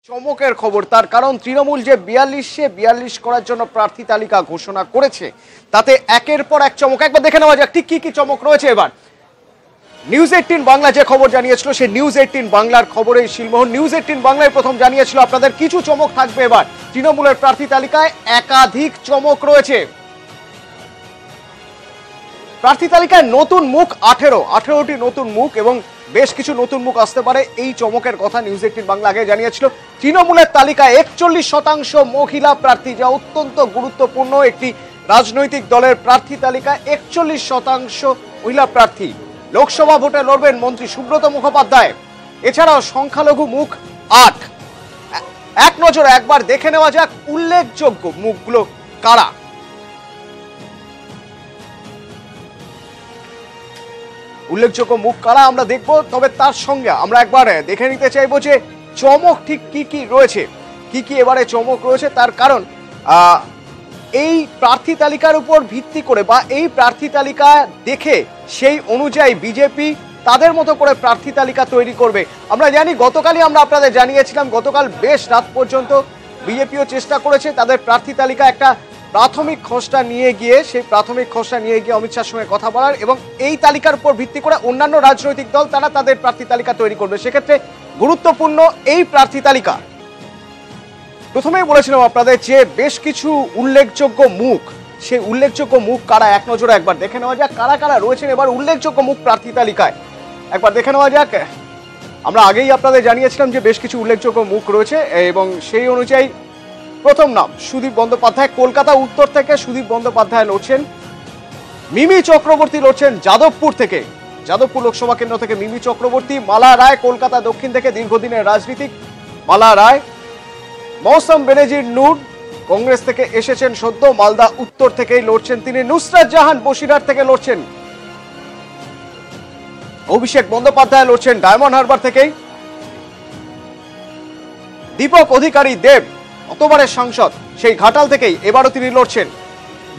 চমকের খবর, তার কারণ তৃণমূল যে 42 করার জন্য প্রার্থী তালিকা ঘোষণা করেছে তাতে একের পর এক চমক। একবার দেখে নেওয়া যাক ঠিক কি কি চমক রয়েছে। এবার নিউজ 18 বাংলা যে খবর জানিয়েছিল সেই নিউজ 18 বাংলার খবরে শিলমোহন নিউজ 18 বাংলায় প্রথম জানিয়েছিল আপনাদের কিছু চমক থাকবে। এবার তৃণমূলের প্রার্থী তালিকায় একাধিক চমক রয়েছে। প্রার্থী তালিকায় নতুন মুখ 18টি নতুন মুখ এবং বেশ কিছু নতুন মুখ আসতে পারে, এই চমকের কথা নিউজ 18 বাংলা আগে জানিয়েছিল। তৃণমূলের তালিকায় 41% মহিলা প্রার্থী, যা অত্যন্ত গুরুত্বপূর্ণ। একটি রাজনৈতিক দলের প্রার্থী তালিকায় 41% মহিলা প্রার্থী। লোকসভা ভোটে লড়বেন মন্ত্রী সুব্রত মুখোপাধ্যায়। এছাড়াও সংখ্যালঘু মুখ 8। এক নজরে একবার দেখে নেওয়া যাক উল্লেখযোগ্য মুখগুলো কারা। উল্লেখযোগ্য মুখ কারা আমরা দেখব, তবে তার সঙ্গে আমরা একবার দেখে নিতে চাইবো যে চমক ঠিক কি কি রয়েছে, কি কি এবারে চমক রয়েছে। তার কারণ এই প্রার্থী তালিকার উপর ভিত্তি করে বা এই প্রার্থী তালিকা দেখে সেই অনুযায়ী বিজেপি তাদের মতো করে প্রার্থী তালিকা তৈরি করবে। আমরা জানি গতকালই আমরা আপনাদের জানিয়েছিলাম, গতকাল বেশ রাত পর্যন্ত বিজেপিও চেষ্টা করেছে তাদের প্রার্থী তালিকা একটা প্রাথমিক খসড়া নিয়ে গিয়ে অমিত শাহর সঙ্গে কথা বলার, এবং এই তালিকার উপর ভিত্তি করে অন্যান্য রাজনৈতিক দল তারা তাদের প্রার্থী তালিকা তৈরি করবে। সেক্ষেত্রে গুরুত্বপূর্ণ এই প্রার্থী তালিকা। প্রথমেই বলেছিলাম আপনাদের যে বেশ কিছু উল্লেখযোগ্য মুখ, সেই উল্লেখযোগ্য মুখ কারা এক নজরে একবার দেখে নেওয়া যাক কারা কারা রয়েছেন এবার উল্লেখযোগ্য মুখ প্রার্থী তালিকায়। একবার দেখে নেওয়া যাক। আমরা আগেই আপনাদের জানিয়েছিলাম যে বেশ কিছু উল্লেখযোগ্য মুখ রয়েছে এবং সেই অনুযায়ী প্রথম নাম সুদীপ বন্দ্যোপাধ্যায়। কলকাতা উত্তর থেকে সুদীপ বন্দ্যোপাধ্যায় লড়ছেন। মিমি চক্রবর্তী লড়ছেন যাদবপুর থেকে, যাদবপুর লোকসভা কেন্দ্র থেকে মিমি চক্রবর্তী। মালা রায় কলকাতা দক্ষিণ থেকে, দীর্ঘদিনের রাজনীতিক মালা রায়। মৌসম বেনজির নূর কংগ্রেস থেকে এসেছেন সদ্য, মালদা উত্তর থেকেই লড়ছেন তিনি। নুসরাত জাহান বসিরহাট থেকে লড়ছেন। অভিষেক বন্দ্যোপাধ্যায় লড়ছেন ডায়মন্ড হারবার থেকেই। দীপক অধিকারী দেব গতবারের সাংসদ, সেই ঘাটাল থেকেই এবারও তিনি লড়ছেন।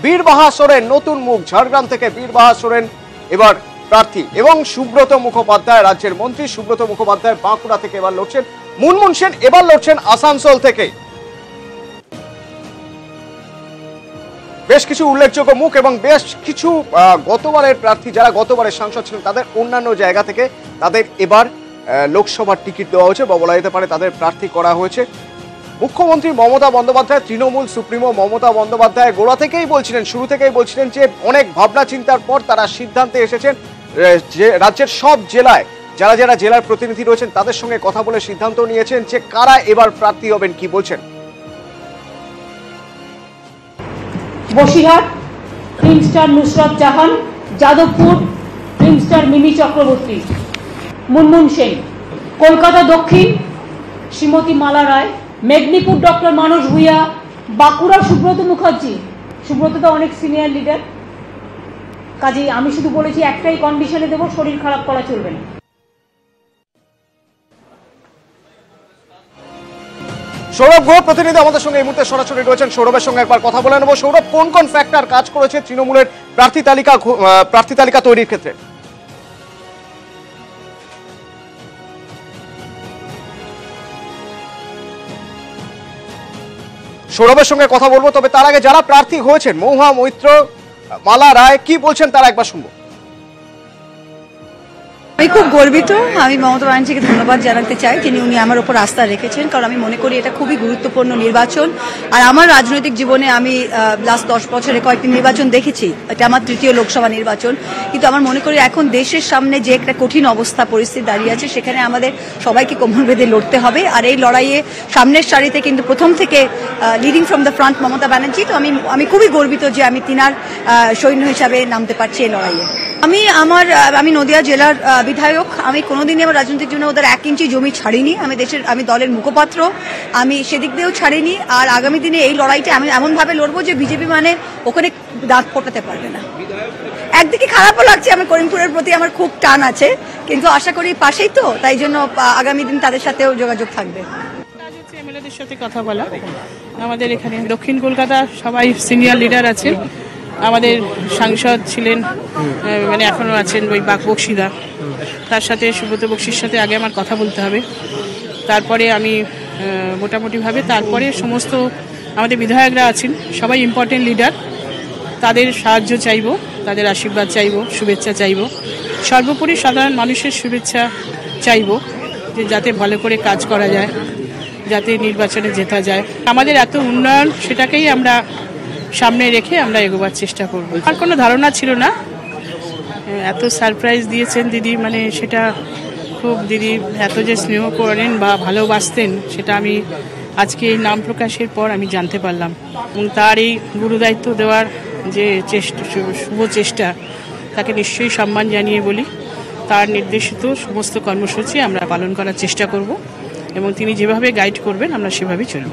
বীরবাহা সোরেন নতুন মুখ, ঝাড়গ্রাম থেকে বীরবাহা সোরেন এবার প্রার্থী। এবং সুব্রত মুখোপাধ্যায় রাজ্যের মন্ত্রী সুব্রত মুখোপাধ্যায় বাঁকুড়া থেকে এবার লড়ছেন। মুনমুন সেন এবার লড়ছেন আসানসোল থেকে। বেশ কিছু উল্লেখযোগ্য মুখ এবং বেশ কিছু গতবারের প্রার্থী যারা গতবারের সাংসদ ছিলেন তাদের অন্যান্য জায়গা থেকে তাদের এবার লোকসভার টিকিট দেওয়া হয়েছে বা বলা যেতে পারে তাদের প্রার্থী করা হয়েছে। মুখ্যমন্ত্রী মমতা বন্দ্যোপাধ্যায়, তৃণমূল সুপ্রিমো মমতা বন্দ্যোপাধ্যায় গোড়া থেকেই বলছিলেন, শুরু থেকেই বলছিলেন যে অনেক ভাবনা চিন্তার পর তারা সিদ্ধান্তে এসেছেন যে রাজ্যের সব জেলায় যারা যারা জেলার প্রতিনিধি রয়েছেন তাদের সঙ্গে কথা বলে সিদ্ধান্ত নিয়েছেন যে কারা এবার প্রার্থী হবেন। কি বলছেন? Basirhat film star Nusrat Jahan, Jadavpur film star Mimi Chakraborty, Munmun Sen. Kolkata দক্ষিণ শ্রীমতী মালা রায়, মেদিনীপুর ডক্টর মানস ভূঁইয়া, বাঁকুড়া সুব্রত মুখার্জি। সুব্রত তো অনেক সিনিয়র লিডার, কাজেই আমি শুধু বলেছি একটাই কন্ডিশনে দেবো, শরীর খারাপ করা চলবে না। সৌরভ গুহ প্রতিনিধি আমাদের সঙ্গে এই মুহূর্তে সরাসরি রয়েছেন, সৌরভের সঙ্গে একবার কথা বলে নেব। সৌরভ, কোন কোন ফ্যাক্টর কাজ করেছে তৃণমূলের প্রার্থী তালিকা তৈরির ক্ষেত্রে? সৌরভের সঙ্গে কথা বলবো, তবে তার আগে যারা প্রার্থী হয়েছেন মহুয়া মৈত্র, মালা রায়, কি বলছেন তারা একবার শুনবো। আমি খুব গর্বিত। আমি মমতা ব্যানার্জিকে ধন্যবাদ জানাতে চাই যিনি উনি আমার উপর আস্থা রেখেছেন, কারণ আমি মনে করি এটা খুবই গুরুত্বপূর্ণ নির্বাচন। আর আমার রাজনৈতিক জীবনে আমি লাস্ট 10 বছরে কয়েকটি নির্বাচন দেখেছি, এটা আমার তৃতীয় লোকসভা নির্বাচন। কিন্তু আমার মনে করি এখন দেশের সামনে যে একটা কঠিন অবস্থা পরিস্থিতি দাঁড়িয়ে আছে, সেখানে আমাদের সবাইকে কোমর বেঁধে লড়তে হবে। আর এই লড়াইয়ে সামনের সারিতে কিন্তু প্রথম থেকে leading from the front Mamata Banerjee. তো আমি খুবই গর্বিত যে আমি তিনার সৈন্য হিসাবে নামতে পারছি এই লড়াইয়ে। আমি নদিয়া জেলার বিধায়ক। আমি কোনোদিনই আমার রাজনৈতিক জীবনে ওদের 1 ইঞ্চি জমি ছাড়িনি। আমি দলের মুখপাত্র, আমি সেদিক দিয়েও ছাড়িনি। আর আগামী দিনে এই লড়াইটা আমি এমনভাবে লড়বো যে বিজেপি মানে ওখানে দাঁত ফোটাতে পারবে না। একদিকে খারাপও লাগছে, আমার করিমপুরের প্রতি আমার খুব টান আছে, কিন্তু আশা করি পাশেই তো, তাই জন্য আগামী দিন তাদের সাথেও যোগাযোগ থাকবে। এমএলএদের সাথে কথা বলা, আমাদের এখানে দক্ষিণ কলকাতা সবাই সিনিয়র লিডার আছে। আমাদের সাংসদ ছিলেন, মানে এখনও আছেন ওই বক্সিদা, তার সাথে সুব্রত বক্সির সাথে আগে আমার কথা বলতে হবে। তারপরে আমি মোটামুটিভাবে। তারপরে সমস্ত আমাদের বিধায়করা আছেন, সবাই ইম্পর্টেন্ট লিডার, তাদের সাহায্য চাইব, তাদের আশীর্বাদ চাইব, শুভেচ্ছা চাইব, সর্বোপরি সাধারণ মানুষের শুভেচ্ছা চাইব, যে যাতে ভালো করে কাজ করা যায়, যাতে নির্বাচনে জেতা যায়। আমাদের এত উন্নয়ন, সেটাকেই আমরা সামনে রেখে আমরা এগোবার চেষ্টা করব। আর কোনো ধারণা ছিল না, এত সারপ্রাইজ দিয়েছেন দিদি, মানে সেটা খুব, দিদি এত যে স্নেহ করেন বা ভালোবাসতেন সেটা আমি আজকে এই নাম প্রকাশের পর আমি জানতে পারলাম। এবং তার এই গুরুদায়িত্ব দেওয়ার যে চেষ্টা, শুভ চেষ্টা, তাকে নিশ্চয়ই সম্মান জানিয়ে বলি, তার নির্দেশিত সমস্ত কর্মসূচি আমরা পালন করার চেষ্টা করব এবং তিনি যেভাবে গাইড করবেন আমরা সেভাবেই চলব।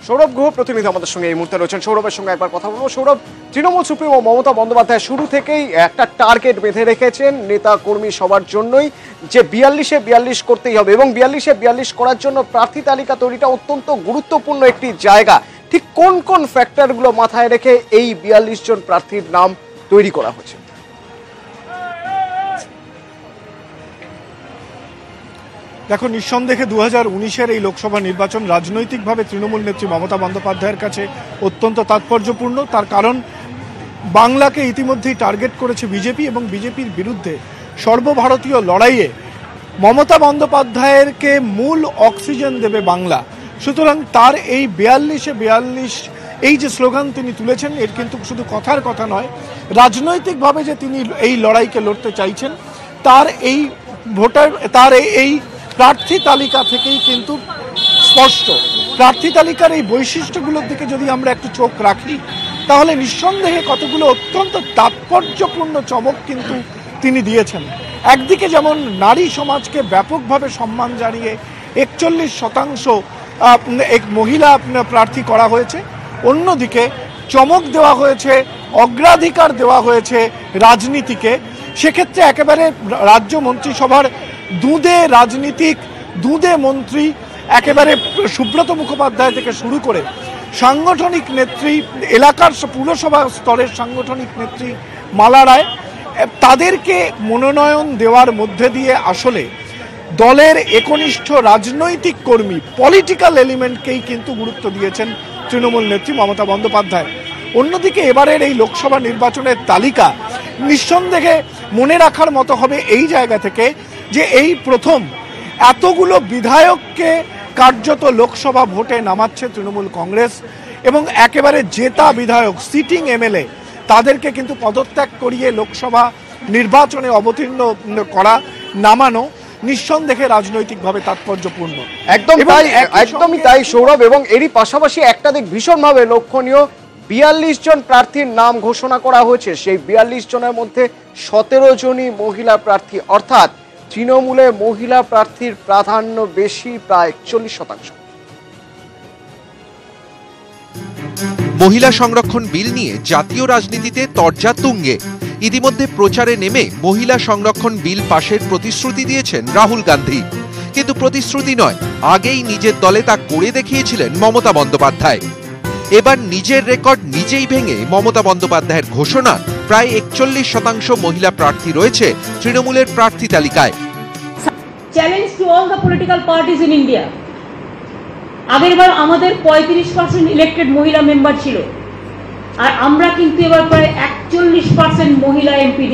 সৌরভ গুহ প্রতিনিধি আমাদের সঙ্গে এই মুহূর্তে রয়েছেন। সৌরভের সঙ্গে একবার কথা বলবো। সৌরভ, তৃণমূল সুপ্রিমো মমতা বন্দ্যোপাধ্যায় শুরু থেকেই একটা টার্গেট বেঁধে রেখেছেন নেতা কর্মী সবার জন্যই, যে 42-এ 42 করতেই হবে এবং 42-এ 42 করার জন্য প্রার্থী তালিকা তৈরিটা অত্যন্ত গুরুত্বপূর্ণ একটি জায়গা। ঠিক কোন কোন ফ্যাক্টরগুলো মাথায় রেখে এই 42 জন প্রার্থীর নাম তৈরি করা হয়েছে? দেখো, নিঃসন্দেহে 2019-এর এই লোকসভা নির্বাচন রাজনৈতিকভাবে তৃণমূল নেত্রী মমতা বন্দ্যোপাধ্যায়ের কাছে অত্যন্ত তাৎপর্যপূর্ণ। তার কারণ বাংলাকে ইতিমধ্যেই টার্গেট করেছে বিজেপি এবং বিজেপির বিরুদ্ধে সর্বভারতীয় লড়াইয়ে মমতা বন্দ্যোপাধ্যায়েরকে মূল অক্সিজেন দেবে বাংলা। সুতরাং তার এই 42-এ 42 এই যে স্লোগান তিনি তুলেছেন, এর কিন্তু শুধু কথার কথা নয়, রাজনৈতিকভাবে যে তিনি এই লড়াইকে লড়তে চাইছেন তার এই ভোটার, তার এই প্রার্থী তালিকা থেকেই কিন্তু স্পষ্ট। প্রার্থী তালিকার এই বৈশিষ্ট্যগুলোর দিকে যদি আমরা একটু চোখ রাখি, তাহলে নিঃসন্দেহে কতগুলো অত্যন্ত তাৎপর্যপূর্ণ চমক কিন্তু তিনি দিয়েছেন। একদিকে যেমন নারী সমাজকে ব্যাপকভাবে সম্মান জানিয়ে 41% এক মহিলা প্রার্থী করা হয়েছে, অন্যদিকে চমক দেওয়া হয়েছে, অগ্রাধিকার দেওয়া হয়েছে রাজনীতিকে। সেক্ষেত্রে একেবারে রাজ্য মন্ত্রিসভার দুঁদে রাজনীতিক, দুঁদে মন্ত্রী, একেবারে সুব্রত মুখোপাধ্যায় থেকে শুরু করে সাংগঠনিক নেত্রী, এলাকার পুরসভা স্তরের সাংগঠনিক নেত্রী মালা রায়, তাদেরকে মনোনয়ন দেওয়ার মধ্যে দিয়ে আসলে দলের একনিষ্ঠ রাজনৈতিক কর্মী, পলিটিক্যাল এলিমেন্টকেই কিন্তু গুরুত্ব দিয়েছেন তৃণমূল নেত্রী মমতা বন্দ্যোপাধ্যায়। অন্যদিকে এবারের এই লোকসভা নির্বাচনের তালিকা নিঃসন্দেহে মনে রাখার মতো হবে এই জায়গা থেকে যে এই প্রথম এতগুলো বিধায়ককে কার্যত লোকসভা ভোটে নামাচ্ছে তৃণমূল কংগ্রেস এবং একেবারে জেতা বিধায়ক, সিটিং এমএলএ, তাদেরকে কিন্তু পদত্যাগ করিয়ে লোকসভা নির্বাচনে অবতীর্ণ করা, নামানো নিঃসন্দেহে রাজনৈতিকভাবে তাৎপর্যপূর্ণ। একদমই তাই সৌরভ। এবং এরই পাশাপাশি একটা দিক ভীষণভাবে লক্ষণীয়, 42 জন প্রার্থীর নাম ঘোষণা করা হয়েছে। সেই 42 জনের মধ্যে 17 জনই মহিলা প্রার্থী, অর্থাৎ তৃণমূলে মহিলা প্রার্থীর প্রাধান্য বেশি, প্রায় 41%। মহিলা সংরক্ষণ বিল নিয়ে জাতীয় রাজনীতিতে তরজা তুঙ্গে। ইতিমধ্যে প্রচারে নেমে মহিলা সংরক্ষণ বিল পাশের প্রতিশ্রুতি দিয়েছেন রাহুল গান্ধী, কিন্তু প্রতিশ্রুতি নয়, আগেই নিজের দলে তা করে দেখিয়েছিলেন মমতা বন্দ্যোপাধ্যায়। এবার নিজের রেকর্ড নিজেই ভেঙে মমতা বন্দ্যোপাধ্যায়ের ঘোষণা, প্রায় 41% মহিলা প্রার্থী রয়েছে তৃণমূলের প্রার্থী তালিকায়। Challenge to all the political parties in India. আগেরবার আমাদের 35% ইলেক্টেড মহিলা মেম্বার ছিল, আর আমরা কিন্তু এবার প্রায় 41% মহিলা এমপি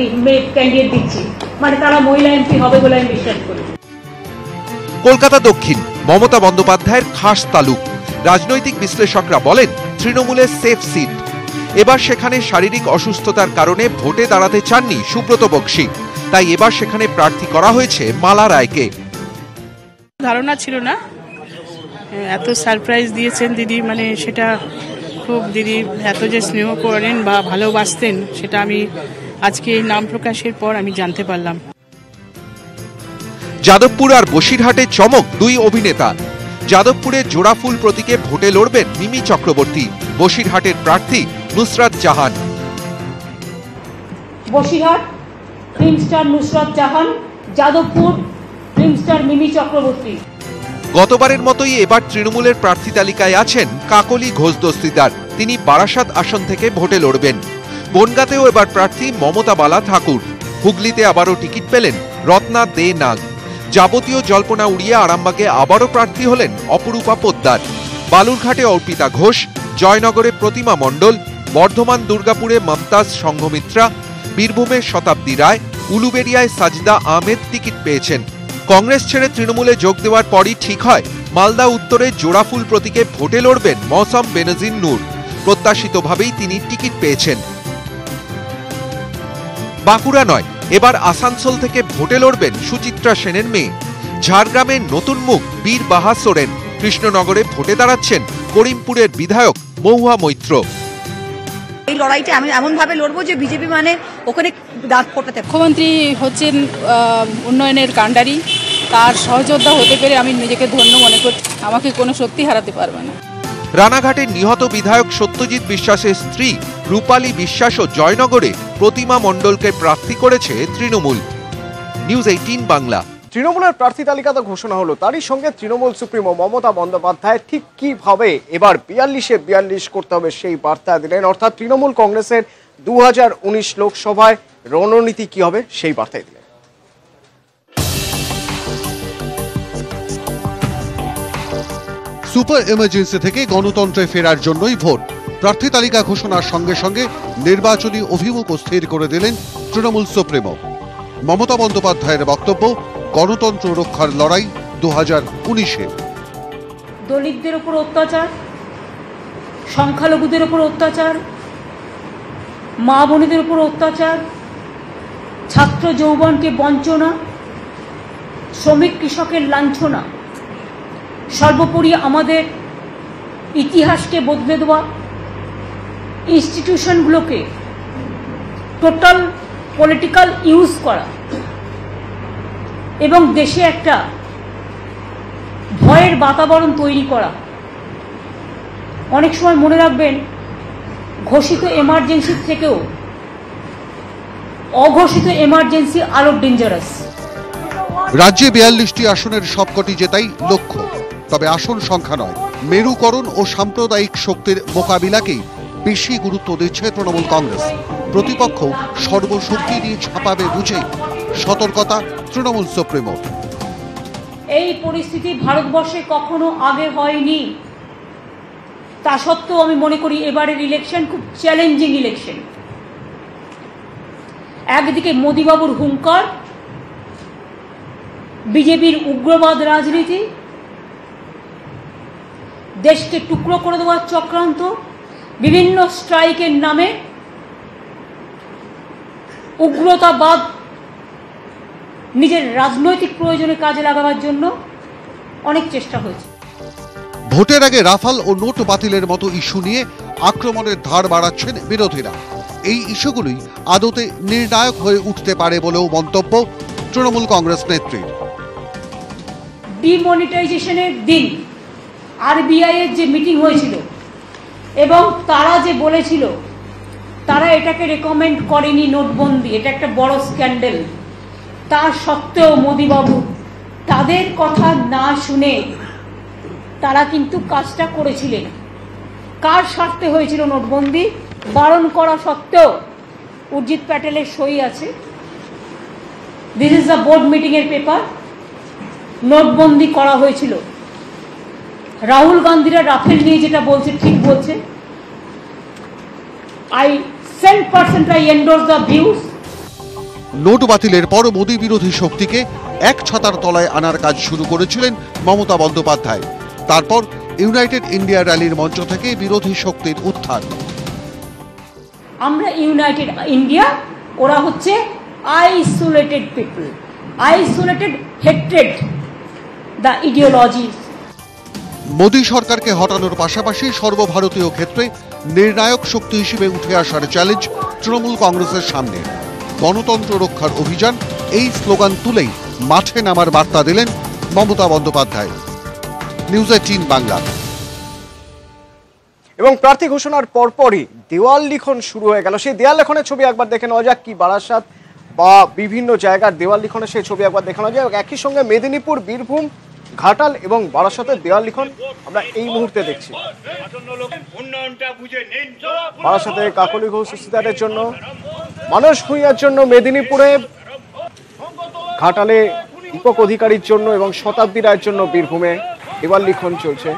ক্যান্ডিডেট দিচ্ছি, মানে তারা মহিলা এমপি হবে বলে আমি বিশ্বাস করি। কলকাতা দক্ষিণ মমতা বন্দ্যোপাধ্যায়ের খাস তালুক। রাজনৈতিক বিশ্লেষকরা বলেন তৃণমূলের সেফ সিট। এবার সেখানে শারীরিক অসুস্থতার কারণে ভোটে দাঁড়াতে চাননি সুব্রত বক্সী, তাই এবার সেখানে প্রার্থী করা হয়েছে মালা রায়কে। ধারণা ছিল না, এত সারপ্রাইজ দিয়েছেন দিদি, মানে সেটা খুব, দিদি এত যে স্নেহ করেন বা ভালোবাসতেন সেটা আমি আজকে এই নাম প্রকাশের পর আমি জানতে পারলাম। যাদবপুর আর বসিরহাটে চমক দুই অভিনেতা। যাদবপুরে জোড়াফুল প্রতীকে ভোটে লড়বেন মিমি চক্রবর্তী, বসিরহাটের প্রার্থী Nusrat Jahan. Basirhat film star Nusrat Jahan, Jadavpur film star Mimi Chakraborty. গতবারের মতোই এবার তৃণমূলের প্রার্থী তালিকায় আছেন কাকলি ঘোষ দস্তিদার, তিনি বারাসাত আসন থেকে ভোটে লড়বেন। বনগাঁতেও এবার প্রার্থী মমতা বালা ঠাকুর। হুগলিতে আবারও টিকিট পেলেন রত্না দে নাগ। যাবতীয় জল্পনা উড়িয়ে আরামবাগে আবারও প্রার্থী হলেন অপরূপা পোদ্দার। বালুরঘাটে অর্পিতা ঘোষ, জয়নগরে প্রতিমা মণ্ডল, বর্ধমান দুর্গাপুরে মমতাজ সংঘমিত্রা, বীরভূমে শতাব্দী রায়, উলুবেড়িয়ায় সাজদা আহমেদ টিকিট পেয়েছেন। কংগ্রেস ছেড়ে তৃণমূলে যোগ দেওয়ার পরই ঠিক হয় মালদা উত্তরে জোড়াফুল প্রতীকে ভোটে লড়বেন মৌসম বেনজির নূর। প্রত্যাশিতভাবেই তিনি টিকিট পেয়েছেন। বাঁকুড়া নয়, এবার আসানসোল থেকে ভোটে লড়বেন সুচিত্রা সেনের মেয়ে। ঝাড়গ্রামের নতুন মুখ বীর বাহা সোরেন। কৃষ্ণনগরে ভোটে দাঁড়াচ্ছেন করিমপুরের বিধায়ক মহুয়া মৈত্র। এই লড়াইটা আমি এমন ভাবে লড়বো যে বিজেপি মানে ওখানে দাঁত ফোটাতে। মুখ্যমন্ত্রী হচ্ছেন উন্নয়নের কাণ্ডারি, তার সহযোদ্ধা হতে পেরে আমি নিজেকে ধন্য মনে করছি। আমাকে কোনো শক্তি হারাতে পারবে না। রানাঘাটের নিহত বিধায়ক সত্যজিৎ বিশ্বাসের স্ত্রী রূপালী বিশ্বাসও জয়নগরে প্রতিমা মণ্ডলকে প্রার্থী করেছে তৃণমূল। নিউজ 18 বাংলা। তৃণমূলের প্রার্থী তালিকা তো ঘোষণা হলো, তারই সঙ্গে তৃণমূল সুপ্রিমো মমতা বন্দ্যোপাধ্যায় ঠিক কিভাবে এবার 42-এ 42 করতে হবে সেই বার্তা দিলেন। অর্থাৎ তৃণমূল কংগ্রেসের 2019 লোকসভায় রণনীতি কি হবে সেই বার্তাই দিলেন। সুপার এমার্জেন্সি থেকে গণতন্ত্রে ফেরার জন্যই ভোট। প্রার্থী তালিকা ঘোষণার সঙ্গে সঙ্গে নির্বাচনী অভিমুখ স্থির করে দিলেন তৃণমূল সুপ্রিমো। মমতা বন্দ্যোপাধ্যায়ের বক্তব্য, গণতন্ত্র রক্ষার লড়াই 2019-এ। দলিতদের উপর অত্যাচার, সংখ্যালঘুদের উপর অত্যাচার, মা বোনেদের উপর অত্যাচার, ছাত্র যৌবনকে বঞ্চনা, শ্রমিক কৃষকের লাঞ্ছনা, সর্বোপরি আমাদের ইতিহাসকে বদলে দেওয়া, ইনস্টিটিউশনগুলোকে টোটাল পলিটিক্যাল ইউজ করা এবং দেশে একটা ভয়ের বাতাবরণ তৈরি করা। অনেক সময় মনে রাখবেন, ঘোষিত এমার্জেন্সির থেকেও অঘোষিত এমার্জেন্সি আরো ডেঞ্জারাস। রাজ্যে 42টি আসনের সবকটি জেতাই লক্ষ্য, তবে আসন সংখ্যা নয়, মেরুকরণ ও সাম্প্রদায়িক শক্তির মোকাবিলাকেই বেশি গুরুত্ব দিচ্ছে তৃণমূল কংগ্রেস। প্রতিপক্ষ সর্বশক্তি দিয়ে ছাপাবে বুঝে সতর্কতা তৃণমূল সুপ্রিমো। এই পরিস্থিতি ভারতবর্ষে কখনো আগে হয়নি। তা সত্ত্বেও আমি মনে করি এবারের ইলেকশন খুব চ্যালেঞ্জিং ইলেকশন। একদিকে মোদিবাবুর হুঙ্কার, বিজেপির উগ্রবাদ রাজনীতি, দেশকে টুকরো করে দেওয়ার চক্রান্ত, বিভিন্ন স্ট্রাইকের নামে উগ্রতাবাদ নিজের রাজনৈতিক প্রয়োজনে কাজে লাগাবার জন্য অনেক চেষ্টা হয়েছে। ভোটের আগে রাফাল ও নোট বাতিলের মতো ইস্যু নিয়ে আক্রমণের ধার বাড়াচ্ছেন বিরোধীরা। এই ইস্যুগুলোই আদতে নির্ণায়ক হয়ে উঠতে পারে বলেও মন্তব্য তৃণমূল কংগ্রেস নেত্রীর। ডিমনিটাইজেশনের দিন আরবিআই এর যে মিটিং হয়েছিল এবং তারা যে বলেছিল তারা এটাকে রেকমেন্ড করেনি নোটবন্দি, এটা একটা বড় স্ক্যান্ডাল, তা সত্ত্বেও মোদিবাবু তাদের কথা না শুনে তারা কিন্তু কাজটা করেছিলেন। কার স্বার্থে হয়েছিল নোটবন্দি? বারণ করা সত্ত্বেও উর্জিত প্যাটেলের সই আছে। This is the board meeting এর পেপার। নোটবন্দি করা হয়েছিল। রাহুল গান্ধীরা রাফেল নিয়ে যেটা বলছে ঠিক বলছে। I 100% I endorse the views. Note বাতিলের পর মোদী বিরোধী শক্তিকে এক ছাতার তলায় আনার কাজ শুরু করেছিলেন মমতা বন্দ্যোপাধ্যায়। তারপর ইউনাইটেড ইন্ডিয়া র্যালির মঞ্চ থেকে বিরোধী শক্তির উত্থান। আমরা ইউনাইটেড ইন্ডিয়া, ওরা হচ্ছে isolated people, isolated hatred the ideology. Modi সরকারকে হটানোর পাশাপাশি সর্বভারতীয় ক্ষেত্রে নির্ণায়ক শক্তি হিসেবে উঠে আসার চ্যালেঞ্জ তৃণমূল কংগ্রেসের সামনে। গণতন্ত্র রক্ষার অভিযান, এই স্লোগান তুলেই মাঠে নামার বার্তা দিলেন মমতা বন্দ্যোপাধ্যায়। নিউজ 18 বাংলা। এবং প্রার্থী ঘোষণার পরপরই দেওয়াল লিখন শুরু হয়ে গেল। সেই দেওয়াল লিখনের ছবি একবার দেখে নেওয়া যাক। কি বারাসাত বা বিভিন্ন জায়গার দেওয়াল লিখনের সেই ছবি একবার দেখে নেওয়া যায়। একই সঙ্গে মেদিনীপুর, বীরভূম, ঘাটাল এবং বারাসাতের দেওয়াল লিখন আমরা এই মুহূর্তে দেখছি। বারাসাতে কাকলি ঘোষ সুস্মিতাদের জন্য, মানস ভূঁইয়ার জন্য মেদিনীপুরে, ঘাটালে দীপক অধিকারীর জন্য এবং শতাব্দী রায়ের জন্য বীরভূমে এবার লিখন চলছে।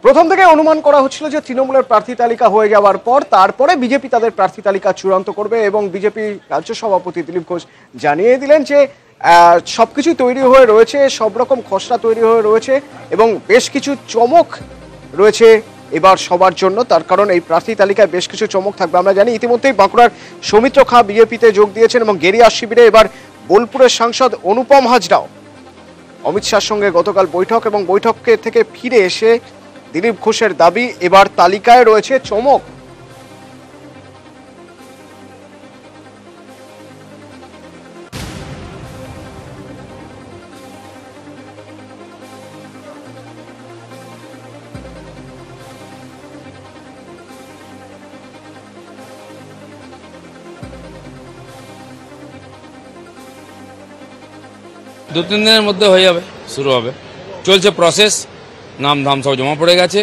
প্রথম থেকে অনুমান করা হচ্ছিল যে তৃণমূলের প্রার্থী তালিকা হয়ে যাওয়ার পর তারপরে বিজেপি তাদের প্রার্থী তালিকা চূড়ান্ত করবে এবং বিজেপি রাজ্য সভাপতি দিলীপ ঘোষ জানিয়ে দিলেন যে সবকিছু তৈরি হয়ে রয়েছে, সব রকম খসড়া তৈরি হয়ে রয়েছে এবং বেশ কিছু চমক রয়েছে এবার সবার জন্য। তার কারণ এই প্রার্থী তালিকায় বেশ কিছু চমক থাকবে। আমরা জানি ইতিমধ্যেই বাঁকুড়ার সৌমিত্র খাঁ বিজেপিতে যোগ দিয়েছেন এবং গেরিয়া শিবিরে এবার বোলপুরের সাংসদ অনুপম হাজরাও অমিত শাহর সঙ্গে গতকাল বৈঠক এবং বৈঠক থেকে ফিরে এসে দিলীপ ঘোষের দাবি এবার তালিকায় রয়েছে চমক। দু তিন দিনের মধ্যে হয়ে যাবে, শুরু হবে, চলছে প্রসেস, নাম ধাম সব জমা পড়ে গেছে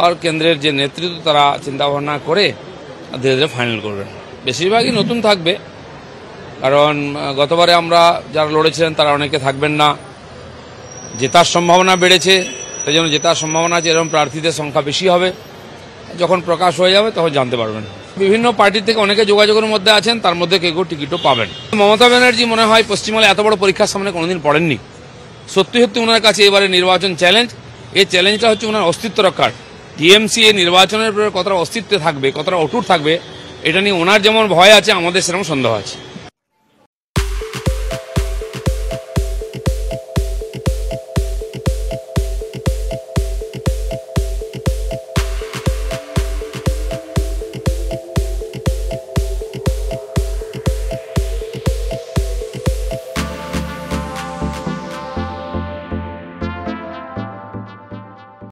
আর কেন্দ্রের যে নেতৃত্ব তারা চিন্তাভাবনা করে ধীরে ধীরে ফাইনাল করবেন। বেশিরভাগই নতুন থাকবে, কারণ গতবারে আমরা যারা লড়েছিলেন তারা অনেকে থাকবেন না, জেতার সম্ভাবনা বেড়েছে, সেই জন্য জেতার সম্ভাবনা আছে এরকম প্রার্থীদের সংখ্যা বেশি হবে। যখন প্রকাশ হয়ে যাবে তখন জানতে পারবেন। বিভিন্ন পার্টি থেকে অনেকে যোগাযোগের মধ্যে আছেন, তার মধ্যে কেউ কেউ টিকিটও পাবেন। মমতা ব্যানার্জি মনে হয় পশ্চিমবাংলায় এত বড় পরীক্ষার সামনে কোনোদিন পড়েননি। সত্যি সত্যি ওনার কাছে এবারে নির্বাচন চ্যালেঞ্জ। এই চ্যালেঞ্জটা হচ্ছে ওনার অস্তিত্ব রক্ষার। টিএমসি এই নির্বাচনের পরে কতটা অস্তিত্বে থাকবে, কতটা অটুট থাকবে, এটা নিয়ে ওনার যেমন ভয় আছে আমাদের সেরকম সন্দেহ আছে।